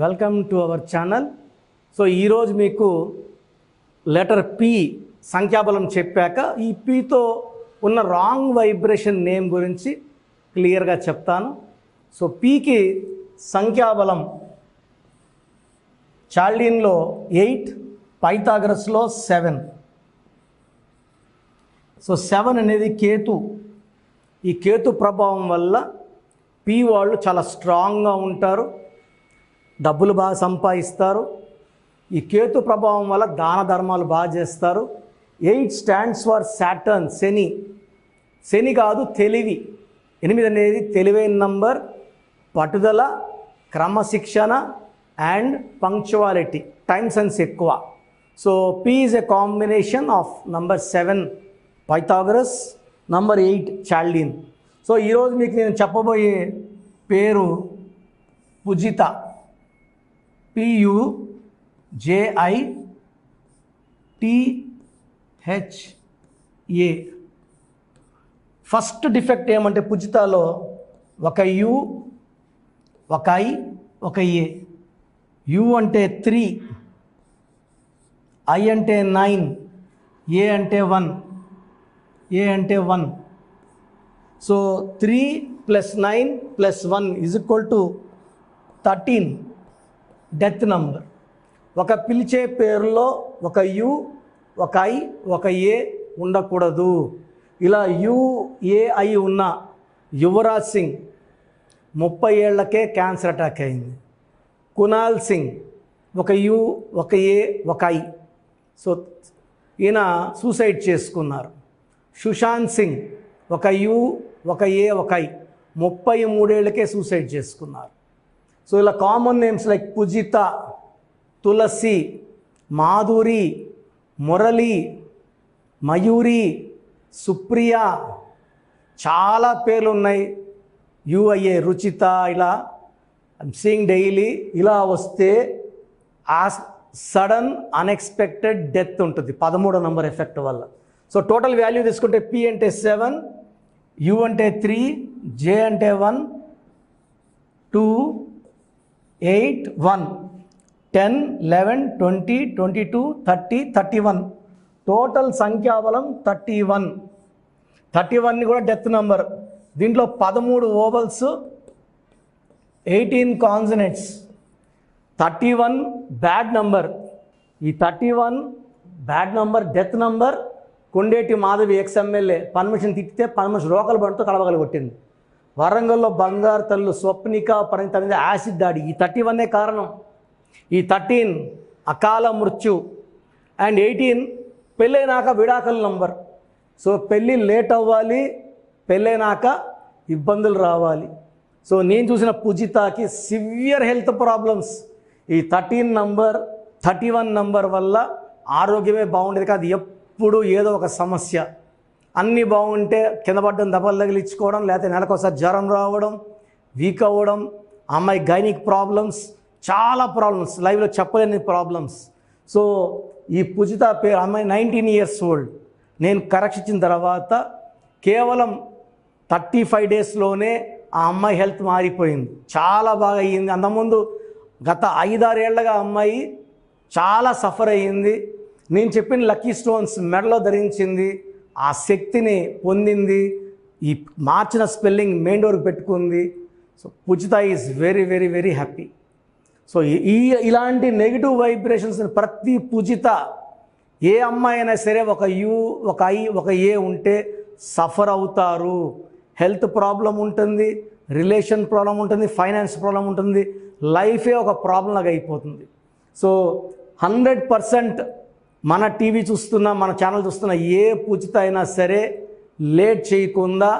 Welcome to our channel. So ఈరోజు మీకు letter P సంఖ్యాబలం చెప్పాక ఈ పితో ఉన్న రాంగ్ వైబ్రేషన్ నేమ్ గురించి క్లియర్గా చెప్తాను. సో పికి సంఖ్యాబలం చాల్డీన్లో 8, పైథాగరస్లో 7. సో 7 అనేది కేతు. ఈ కేతు ప్రభావం వల్ల పి వాళ్ళు చాలా స్ట్రాంగ్గా ఉంటారు, డబ్బులు బాగా సంపాదిస్తారు. ఈ కేతు ప్రభావం వల్ల దాన ధర్మాలు బాగా చేస్తారు. 8 స్టాండ్స్ ఫర్ సాటర్న్, శని. శని కాదు, తెలివి. 8 అనేది తెలివైన నంబర్, పట్టుదల, క్రమశిక్షణ అండ్ పంక్చువాలిటీ, టైం సెన్స్ ఎక్కువ. So P is a combination of number 7 Pythagoras, number 8 చాల్డీన్. So ఈరోజు మీకు నేను చెప్పబోయే పేరు పుజిత, PUJITHA. ఫస్ట్ డిఫెక్ట్ ఏమంటే పుజితాలో ఒక యు, ఒక ఐ, ఒక ఏ. యు అంటే 3, ఐ అంటే 9, ఏ అంటే 1, ఏ అంటే 1. So 3 + 9 + 1 = 13 death number. ఒక పిలిచే పేరులో ఒక యు, ఒక ఐ, ఒక ఏ ఉండకూడదు. ఇలా యు, ఏ, ఐ ఉన్న యువరాజ్ సింగ్ 30 ఏళ్లకే క్యాన్సర్ అటాక్ అయింది. కునాల్ సింగ్ ఒక యు, ఒక ఏ, ఒక ఐ. సో ఈయన సూసైడ్ చేసుకున్నారు. సుశాంత్ సింగ్ ఒక యు, ఒక ఏ, ఒక ఐ, 33 ఏళ్లకే సూసైడ్ చేసుకున్నారు. సో ఇలా కామన్ నేమ్స్ లైక్ పుజిత, తులసి, మాధురి, మురళి, మయూరి, సుప్రియ, చాలా పేర్లు ఉన్నాయి. యుఐఏ, రుచిత, ఇలా సీయింగ్ డైలీ. ఇలా వస్తే ఆ సడన్ అన్ఎక్స్పెక్టెడ్ డెత్ ఉంటుంది 13వ నంబర్ ఎఫెక్ట్ వల్ల. సో టోటల్ వాల్యూ తీసుకుంటే పి అంటే 7, యు అంటే 3, జే అంటే 1, 2, 8, 1, 10, 11, 20, 22, 30, 31. టోటల్ సంఖ్యాబలం 31. 31ని కూడా డెత్ నంబర్. దీంట్లో 13 ఓవల్స్, 18 కాన్సనెంట్స్. 31 bad number. ఈ 31 bad number, death number. Kondeti Madhavi ex MLA permission తిట్టితే పర్మిషన్ రోకల బండితో కలవగల కొట్టింది. వరంగల్లో బంగారు తల్లు స్వప్నిక పరిణిత మీద యాసిడ్ దాడి. ఈ 31 కారణం. ఈ 13 అకాల మృత్యు అండ్ 18 పెళ్ళైనాక విడాకుల నంబర్. సో పెళ్ళి లేట్ అవ్వాలి, పెళ్ళైనాక ఇబ్బందులు రావాలి. సో నేను చూసిన పుజితాకి సివియర్ హెల్త్ ప్రాబ్లమ్స్ ఈ 13 నంబర్, 31 నంబర్ వల్ల ఆరోగ్యమే బాగుండేది కాదు. ఎప్పుడు ఏదో ఒక సమస్య. అన్నీ బాగుంటే కింద పడ్డం, దెబ్బలు తగిలించుకోవడం, లేకపోతే నెలకోసారి జ్వరం రావడం, వీక్ అవ్వడం, అమ్మాయి గైనిక్ ప్రాబ్లమ్స్, చాలా ప్రాబ్లమ్స్, లైవ్లో చెప్పలేని ప్రాబ్లమ్స్. సో ఈ పుజిత పేరు, అమ్మాయి 19 years old. నేను కరెక్ట్ ఇచ్చిన తర్వాత కేవలం 35 daysలోనే ఆ అమ్మాయి హెల్త్ మారిపోయింది, చాలా బాగా అయ్యింది. అంతకుముందు గత 5-6 ఏళ్లుగా అమ్మాయి చాలా సఫర్ అయ్యింది. నేను చెప్పిన లక్కీ స్టోన్స్ మెడలో ధరించింది, ఆ శక్తిని పొందింది. ఈ మార్చిన స్పెల్లింగ్ మెయిన్ డోర్కి పెట్టుకుంది. So Pujitha is very very very happy. So ఇలాంటి నెగిటివ్ వైబ్రేషన్స్ ప్రతి పుజిత, ఏ అమ్మాయి అయినా సరే ఒక యు, ఒక ఐ, ఒక ఏ ఉంటే సఫర్ అవుతారు. హెల్త్ ప్రాబ్లం ఉంటుంది, రిలేషన్ ప్రాబ్లం ఉంటుంది, ఫైనాన్స్ ప్రాబ్లం ఉంటుంది, లైఫే ఒక ప్రాబ్లం లాగా అయిపోతుంది. సో 100% మన టీవీ చూస్తున్న, మన ఛానల్ చూస్తున్న ఏ పుజిత అయినా సరే లేట్ చేయకుండా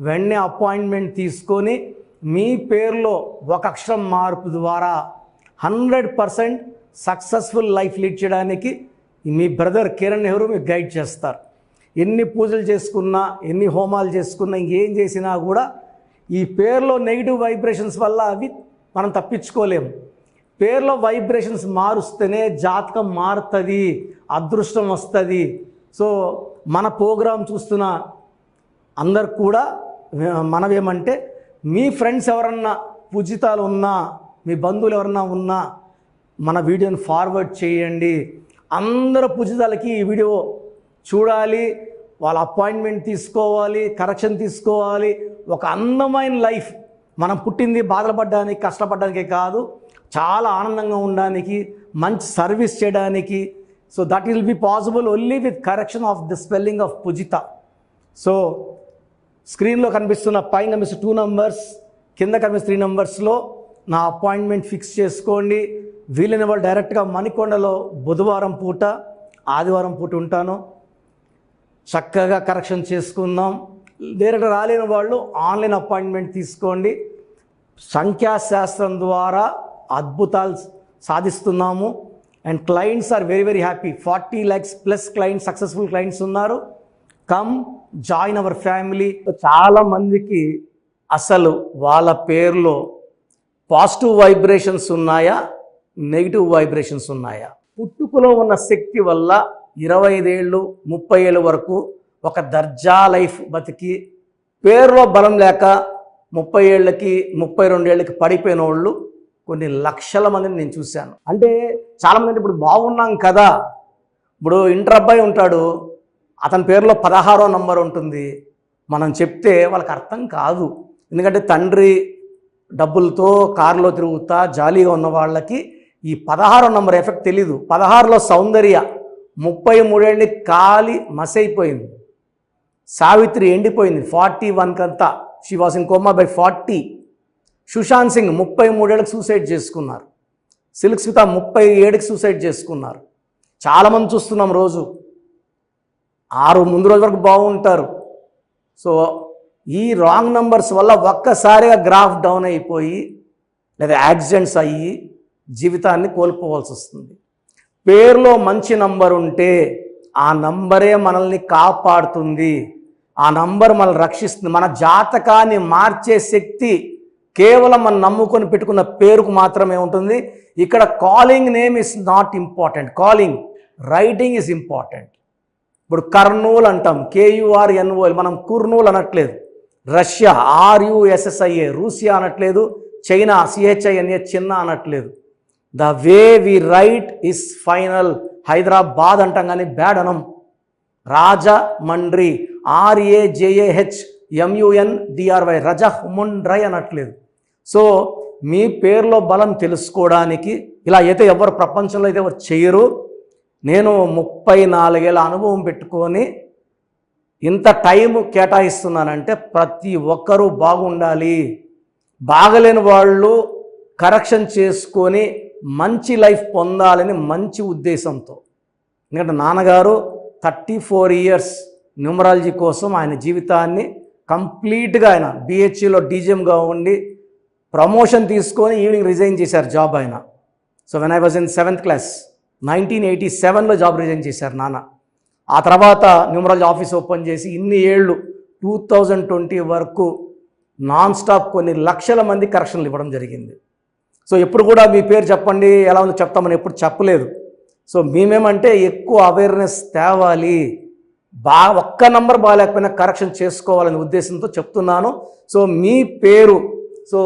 వెంటనే అపాయింట్మెంట్ తీసుకొని మీ పేరులో ఒక అక్షరం మార్పు ద్వారా 100% సక్సెస్ఫుల్ లైఫ్ లీడ్ చేయడానికి మీ బ్రదర్ కిరణ్ నెహ్రూ మీకు గైడ్ చేస్తారు. ఎన్ని పూజలు చేసుకున్నా, ఎన్ని హోమాలు చేసుకున్నా, ఇంకేం చేసినా కూడా ఈ పేరులో నెగిటివ్ వైబ్రేషన్స్ వల్ల అవి మనం తప్పించుకోలేము. పేరులో వైబ్రేషన్స్ మారుస్తేనే జాతకం మారుతుంది, అదృష్టం వస్తుంది. సో మన ప్రోగ్రాం చూస్తున్న అందరు కూడా మనమేమంటే, మీ ఫ్రెండ్స్ ఎవరన్నా పూజితాలు ఉన్నా మీ బంధువులు ఎవరన్నా ఉన్నా మన వీడియోని ఫార్వర్డ్ చేయండి. అందరూ పూజితాలకి ఈ వీడియో చూడాలి, వాళ్ళ అపాయింట్మెంట్ తీసుకోవాలి, కరెక్షన్ తీసుకోవాలి. ఒక అందమైన లైఫ్, మనం పుట్టింది బాధలు పడడానికి కష్టపడడానికే కాదు, చాలా ఆనందంగా ఉండడానికి, మంచి సర్వీస్ చేయడానికి. So that will be possible only with correction of the spelling of Pujitha. So స్క్రీన్లో కనిపిస్తున్న పైన కనిపిస్తున్న 2 numbers, కింద కనిపిస్తున్న 3 numbers నా అపాయింట్మెంట్ ఫిక్స్ చేసుకోండి. వీలైన వాళ్ళు డైరెక్ట్గా మణికొండలో బుధవారం పూట ఆదివారం పూట ఉంటాను. చక్కగా కరెక్షన్ చేసుకుందాం. డైరెక్ట్ రాలేని వాళ్ళు ఆన్లైన్ అపాయింట్మెంట్ తీసుకోండి. సంఖ్యాశాస్త్రం ద్వారా అద్భుతాలు సాధిస్తున్నాము. And clients are very very happy. 40 lakhs plus clients, successful clients ఉన్నారు. Come join our family. చాలామందికి అసలు వాళ్ళ పేరులో పాజిటివ్ వైబ్రేషన్స్ ఉన్నాయా, నెగిటివ్ వైబ్రేషన్స్ ఉన్నాయా? పుట్టుకలో ఉన్న శక్తి వల్ల 25 ఏళ్ళు 30 ఏళ్ళ వరకు ఒక దర్జా లైఫ్ బతికి, పేరులో బలం లేక 30 ఏళ్ళకి 32 ఏళ్ళకి పడిపోయిన వాళ్ళు కొన్ని లక్షల మందిని నేను చూశాను. అంటే చాలామంది ఇప్పుడు బాగున్నాం కదా, ఇప్పుడు ఇంటర్ అబ్బాయి ఉంటాడు, అతని పేరులో 16వ నంబర్ ఉంటుంది. మనం చెప్తే వాళ్ళకి అర్థం కాదు. ఎందుకంటే తండ్రి డబ్బులతో కారులో తిరుగుతా జాలీగా ఉన్న వాళ్ళకి ఈ 16వ నంబర్ ఎఫెక్ట్ తెలీదు. 16లో సౌందర్య 33 ఏళ్ళని కాలి మసైపోయింది. సావిత్రి ఎండిపోయింది 41 కంతా. She was in coma by 40. Sushant Singh 33 ఏళ్ళకి సూసైడ్ చేసుకున్నారు. సిల్క్ స్మిత 37కి సూసైడ్ చేసుకున్నారు. చాలామంది చూస్తున్నాం రోజు. 6 ముందు రోజు వరకు బాగుంటారు. సో ఈ రాంగ్ నంబర్స్ వల్ల ఒక్కసారిగా గ్రాఫ్ డౌన్ అయిపోయి లేదా యాక్సిడెంట్స్ అయ్యి జీవితాన్ని కోల్పోవాల్సి వస్తుంది. పేరులో మంచి నంబర్ ఉంటే ఆ నంబరే మనల్ని కాపాడుతుంది, ఆ నంబర్ మనల్ని రక్షిస్తుంది. మన జాతకాన్ని మార్చే శక్తి కేవలం మనం నమ్ముకొని పెట్టుకున్న పేరుకు మాత్రమే ఉంటుంది. ఇక్కడ calling name is not important, calling writing is important. ఇప్పుడు కర్నూలు అంటాం, KURNOL, మనం కుర్నూలు అనట్లేదు. రష్యా RUSSIA రూసియా అనట్లేదు. చైనా CHINA చిన్న అనట్లేదు. The way we write is final. Hyderabad అంటాం కానీ బ్యాడ్ అనం. రాజమండ్రి RAJAHMUNDRY రజహ్ముండ్రై అనట్లేదు. సో మీ పేరులో బలం తెలుసుకోవడానికి ఇలా అయితే ఎవరు ప్రపంచంలో అయితే ఎవరు చేయరు. నేను 34 ఏళ్ళ అనుభవం పెట్టుకొని ఇంత టైం కేటాయిస్తున్నానంటే ప్రతి ఒక్కరూ బాగుండాలి. బాగలేని వాళ్ళు కరెక్షన్ చేసుకొని మంచి లైఫ్ పొందాలని మంచి ఉద్దేశంతో. ఎందుకంటే నాన్నగారు 34 years న్యూమరాలజీ కోసం ఆయన జీవితాన్ని కంప్లీట్గా ఆయన BHEలో DGMగా ఉండి ప్రమోషన్ తీసుకొని ఈవినింగ్ రిజైన్ చేశారు జాబ్ ఆయన. So when I was in 7th class 1987లో జాబ్ రిజైన్ చేశారు నాన్న. ఆ తర్వాత న్యూమరాలజీ ఆఫీస్ ఓపెన్ చేసి ఇన్ని ఏళ్ళు 2020 వరకు నాన్ స్టాప్ కొన్ని లక్షల మంది కరెక్షన్లు ఇవ్వడం జరిగింది. సో ఎప్పుడు కూడా మీ పేరు చెప్పండి ఎలా ఉందో చెప్తామని ఎప్పుడు చెప్పలేదు. సో మేమేమంటే ఎక్కువ అవేర్నెస్ తేవాలి, ఒక్క నంబర్ బాగాలేకపోయినా కరెక్షన్ చేసుకోవాలనే ఉద్దేశంతో చెప్తున్నాను. సో మీ పేరు, సో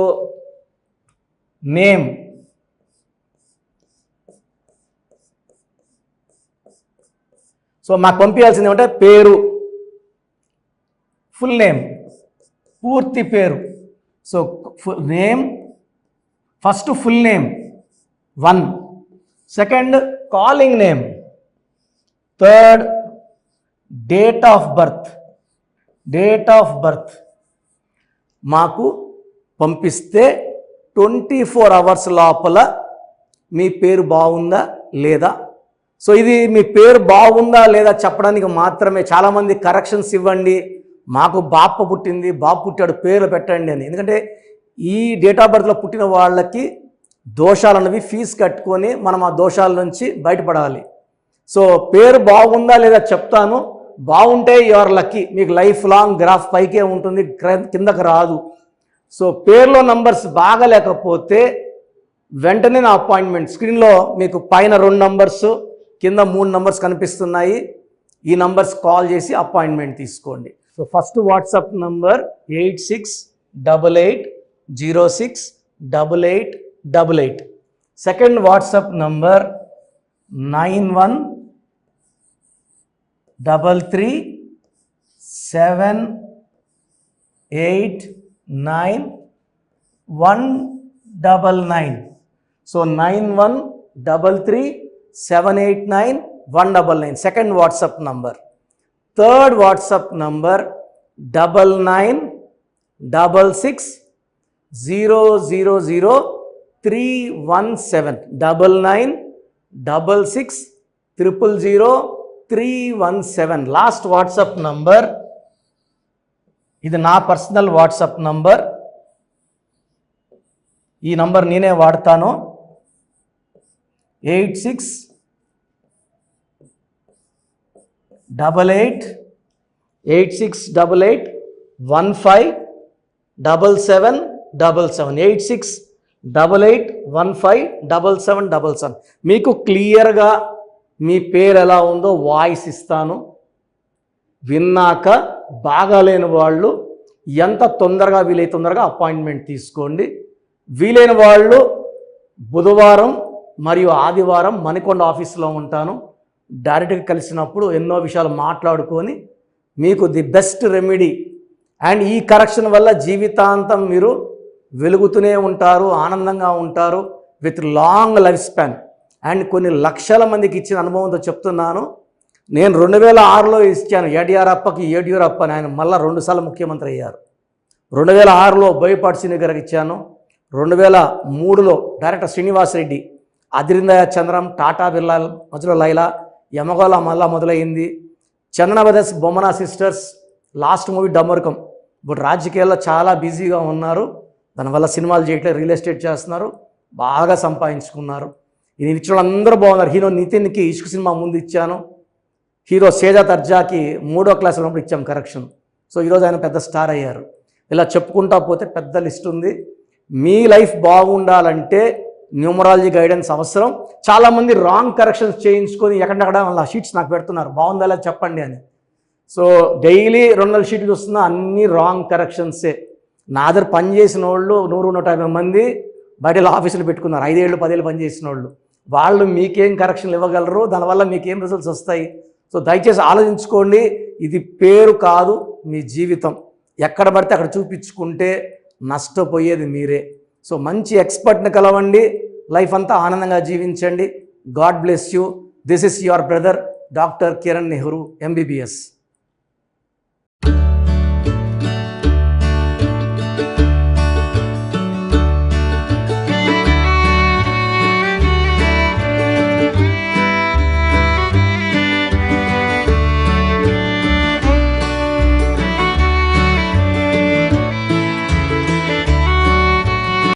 నేమ్, సో మాకు పంపించాల్సింది ఏమంటే పేరు, ఫుల్ నేమ్, పూర్తి పేరు. So name first full name 1, second calling name, third date of birth మాకు పంపిస్తే 24 hours లోపల మీ పేరు బాగుందా లేదా. సో ఇది మీ పేరు బాగుందా లేదా చెప్పడానికి మాత్రమే. చాలామంది కరెక్షన్స్ ఇవ్వండి, మాకు బాప పుట్టింది, బాబు పుట్టాడు, పేర్లు పెట్టండి అని. ఎందుకంటే ఈ డేట్ ఆఫ్ బర్త్లో పుట్టిన వాళ్ళకి దోషాలు అన్నవి ఫీజు కట్టుకొని మనం ఆ దోషాల నుంచి బయటపడాలి. సో పేరు బాగుందా లేదా చెప్తాను. బాగుంటే యువర్ లక్కీ, మీకు లైఫ్ లాంగ్ గ్రాఫ్ పైకే ఉంటుంది, కిందకు రాదు. సో పేరులో నంబర్స్ బాగలేకపోతే వెంటనే నా అపాయింట్మెంట్, స్క్రీన్లో మీకు పైన 2 numbers కింద 3 numbers కనిపిస్తున్నాయి. ఈ నంబర్స్ కాల్ చేసి అపాయింట్మెంట్ తీసుకోండి. So first WhatsApp number 86880688 88. Second WhatsApp number 9133789199. So 9133789199. Second WhatsApp number. Third WhatsApp number 9966000317. 9966000317. Last WhatsApp number. ఇది నా పర్సనల్ వాట్సాప్ నంబర్. ఈ నంబర్ నేనే వాడతాను. 8688157777. 8688157777. మీకు క్లియర్గా మీ పేరు ఎలా ఉందో వాయిస్ ఇస్తాను. విన్నాక బాగాలేని వాళ్ళు ఎంత తొందరగా వీలైతే తొందరగా అపాయింట్మెంట్ తీసుకోండి. వీలైన వాళ్ళు బుధవారం మరియు ఆదివారం మణికొండ ఆఫీస్లో ఉంటాను. డైరెక్ట్గా కలిసినప్పుడు ఎన్నో విషయాలు మాట్లాడుకొని మీకు ది బెస్ట్ రెమెడీ అండ్ ఈ కరెక్షన్ వల్ల జీవితాంతం మీరు వెలుగుతూనే ఉంటారు, ఆనందంగా ఉంటారు, with long life span. And కొన్ని లక్షల మందికి ఇచ్చిన అనుభవంతో చెప్తున్నాను. నేను 2006లో ఇచ్చాను యడ్యూరప్ప అని. ఆయన మళ్ళీ 2 సార్లు ముఖ్యమంత్రి అయ్యారు. 2006లో బోయపాటి శ్రీని గారికి ఇచ్చాను. 2003లో director Srinivas Reddy, Adirindayya Chandram, Tata Birla Madhyalo Laila, Yamagola Malli Modalaindi. Chandana brothers, Bommana sisters, last movie Damarukam. ఇప్పుడు రాజకీయాల్లో చాలా బిజీగా ఉన్నారు, దానివల్ల సినిమాలు చేయట్లేదు, రియల్ ఎస్టేట్ చేస్తున్నారు, బాగా సంపాదించుకున్నారు. ఇది ఇచ్చిన వాళ్ళందరూ బాగున్నారు. హీరో నితిన్కి ఇష్క్ సినిమా ముందు ఇచ్చాను. హీరో సేజా తర్జాకి 3వ క్లాస్ ఉన్నప్పుడు ఇచ్చాం కరెక్షన్. సో ఈరోజు ఆయన పెద్ద స్టార్ అయ్యారు. ఇలా చెప్పుకుంటా పోతే పెద్ద లిస్ట్ ఉంది. మీ లైఫ్ బాగుండాలంటే న్యూమరాలజీ గైడెన్స్ అవసరం. చాలామంది రాంగ్ కరెక్షన్స్ చేయించుకొని ఎక్కడెక్కడ వాళ్ళ షీట్స్ నాకు పెడుతున్నారు, బాగుందా లేదా చెప్పండి అని. సో డైలీ 200 షీట్లు చూస్తున్నా, అన్నీ రాంగ్ కరెక్షన్సే. నా దగ్గర పనిచేసిన వాళ్ళు 100-150 మంది బయట ఆఫీసులు పెట్టుకున్నారు, 5 ఏళ్ళు 10 ఏళ్ళు పనిచేసిన వాళ్ళు. వాళ్ళు మీకేం కరెక్షన్లు ఇవ్వగలరు, దానివల్ల మీకేం రిజల్ట్స్ వస్తాయి? సో దయచేసి ఆలోచించుకోండి. ఇది పేరు కాదు, మీ జీవితం. ఎక్కడ పడితే అక్కడ చూపించుకుంటే నష్టపోయేది మీరే. సో మంచి ఎక్స్పర్ట్ని కలవండి, లైఫ్ అంతా ఆనందంగా జీవించండి. God bless you. This is your brother doctor Kiran Nehru, MBBS.